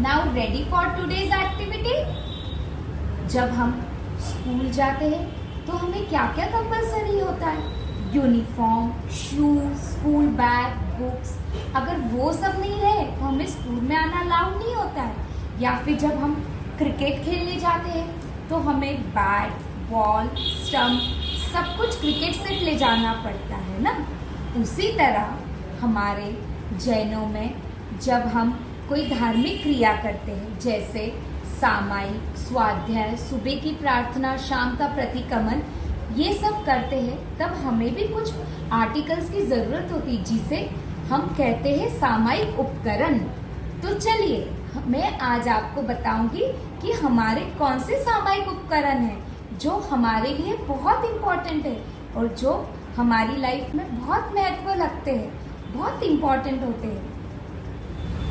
Now ready for today's activity? जब हम school जाते हैं तो हमें क्या क्या कंपलसरी होता है? Uniform, shoes, school bag, books. अगर वो सब नहीं रहे तो हमें स्कूल में आना अलाउड नहीं होता है। या फिर जब हम क्रिकेट खेलने जाते हैं तो हमें बैट, बॉल, स्टंप सब कुछ क्रिकेट सेट ले जाना पड़ता है ना। उसी तरह हमारे जैनों में जब हम कोई धार्मिक क्रिया करते हैं, जैसे सामायिक, स्वाध्याय, सुबह की प्रार्थना, शाम का प्रतिक्रमण, ये सब करते हैं, तब हमें भी कुछ आर्टिकल्स की जरूरत होती है जिसे हम कहते हैं सामायिक उपकरण। तो चलिए मैं आज आपको बताऊंगी कि हमारे कौन से सामायिक उपकरण हैं जो हमारे लिए बहुत इम्पोर्टेंट है और जो हमारी लाइफ में बहुत महत्व रखते हैं, बहुत इम्पोर्टेंट होते हैं।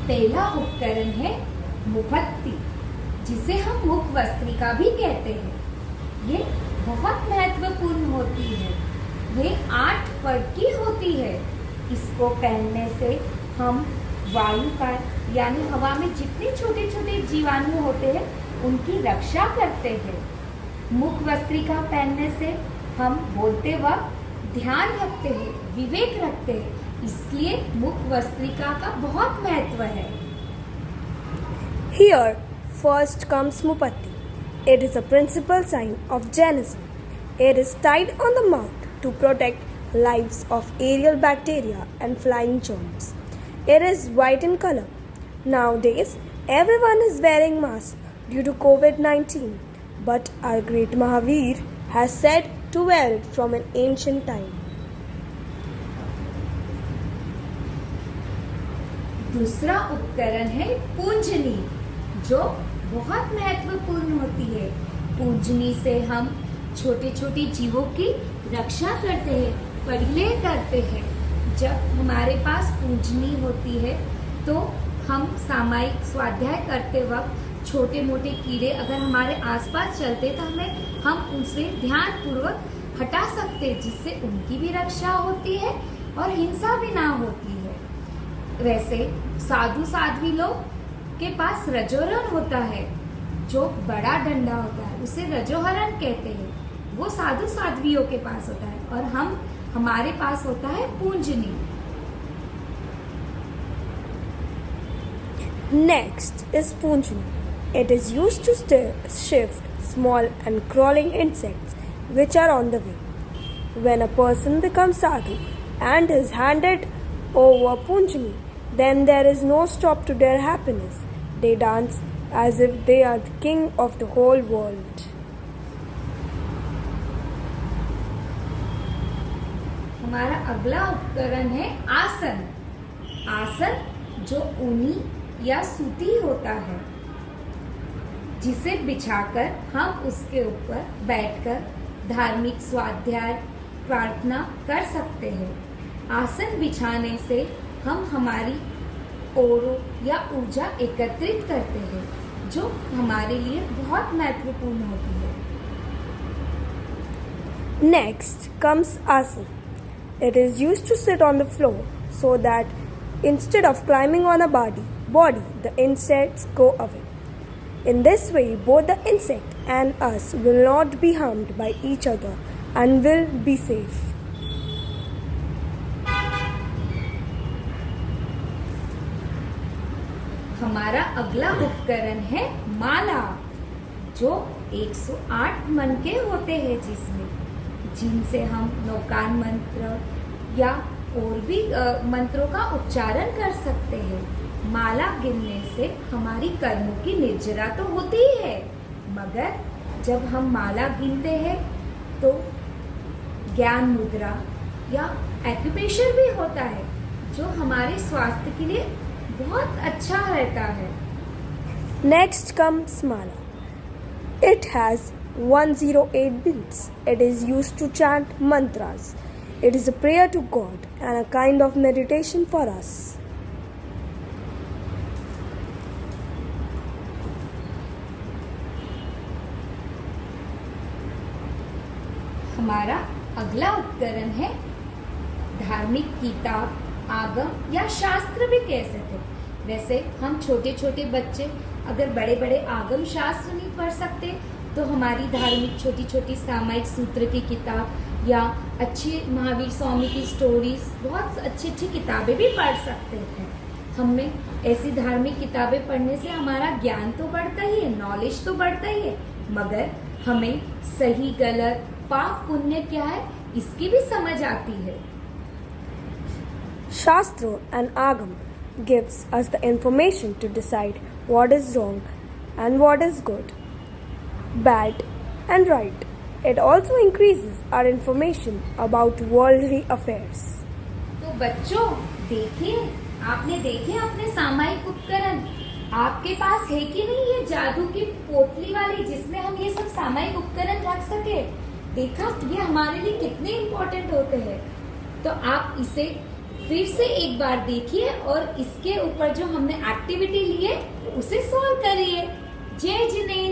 पहला उपकरण है मोमबत्ती, जिसे हम मुख वस्त्रिका भी कहते हैं। ये बहुत महत्वपूर्ण होती है। ये 8 पद की होती है। इसको पहनने से हम वायु का यानी हवा में जितने छोटे छोटे जीवाणु होते हैं उनकी रक्षा करते हैं। मुख वस्त्रिका पहनने से हम बोलते वक्त ध्यान रखते हैं, विवेक रखते हैं, इसलिए मुख वस्त्रिका का बहुत महत्व है। Here first comes Mupatti. It is a principal sign of Jainism. It is tied on the mouth to protect lives of aerial bacteria and flying germs. It is white in color. Nowadays, everyone is wearing masks due to COVID-19, but our great Mahavir has said to wear it from an ancient time. दूसरा उपकरण है पूंजनी, जो बहुत महत्वपूर्ण होती है। पूंजनी से हम छोटे छोटे जीवों की रक्षा करते हैं, परिलय करते हैं। जब हमारे पास पूंजनी होती है तो हम सामायिक स्वाध्याय करते वक्त छोटे मोटे कीड़े अगर हमारे आसपास चलते तो हम उनसे ध्यान पूर्वक हटा सकते हैं, जिससे उनकी भी रक्षा होती है और हिंसा भी ना होती है। वैसे साधु साध्वी लोग के पास रजोहरण होता है, जो बड़ा डंडा होता है, उसे रजोहरण कहते हैं। वो साधु साध्वियों के पास होता है और हमारे पास होता है पूंजनी। Next is Punjani. It is used to shift small and crawling insects which are on the way. When a person becomes sadhu and is handed over Punjani, then there is no stop to their happiness. They dance as if they are the king of the whole world. हमारा अगला उपकरण है आसन। आसन जो ऊनी या सूती होता है, जिसे बिछाकर हम उसके ऊपर बैठकर धार्मिक स्वाध्याय, प्रार्थना कर सकते हैं। आसन बिछाने से हम हमारी ओरों या ऊर्जा एकत्रित करते हैं, जो हमारे लिए बहुत महत्वपूर्ण होती है। Next comes asana. It is used to sit on the floor so that instead of climbing on a body, the insects go away. In this way, both the insect and us will not be harmed by each other and will be safe. हमारा अगला उपकरण है माला, जो 108 मन के होते हैं, जिनसे हम नौकान मंत्र या और भी मंत्रों का उच्चारण कर सकते हैं। माला गिनने से हमारी कर्मों की निर्जरा तो होती ही है, मगर जब हम माला गिनते हैं तो ज्ञान मुद्रा या एक्यूप्रेशर भी होता है, जो हमारे स्वास्थ्य के लिए बहुत अच्छा रहता है। Next comes Mala. It has 108 beats. It is used to chant mantras. It is a prayer to God and a kind of meditation for us. हमारा अगला उपकरण है धार्मिक किताब, आगम या शास्त्र भी कह सकते हैं। वैसे हम छोटे छोटे बच्चे अगर बड़े बड़े आगम शास्त्र नहीं पढ़ सकते तो हमारी धार्मिक छोटी छोटी सामायिक सूत्र की किताब या अच्छी महावीर स्वामी की स्टोरीज, बहुत अच्छी अच्छी किताबें भी पढ़ सकते हैं। हमें ऐसी धार्मिक किताबें पढ़ने से हमारा ज्ञान तो बढ़ता ही है, नॉलेज तो बढ़ता ही है, मगर हमें सही गलत पाप पुण्य क्या है इसकी भी समझ आती है। Shastra and Agam gives us the information to decide what is wrong and what is good, bad and right. It also increases our information about worldly affairs. तो बच्चों देखिए, आपने देखे अपने सामायिक उपकरण, आपके पास है कि नहीं ये जादू की पोटली वाली जिसमें हम ये सब सामायिक उपकरण रख सके? देखा ये हमारे लिए कितने इम्पोर्टेंट होते हैं। तो आप इसे फिर से एक बार देखिए और इसके ऊपर जो हमने एक्टिविटी ली है उसे सॉल्व करिए। जय जिनेन्द्र।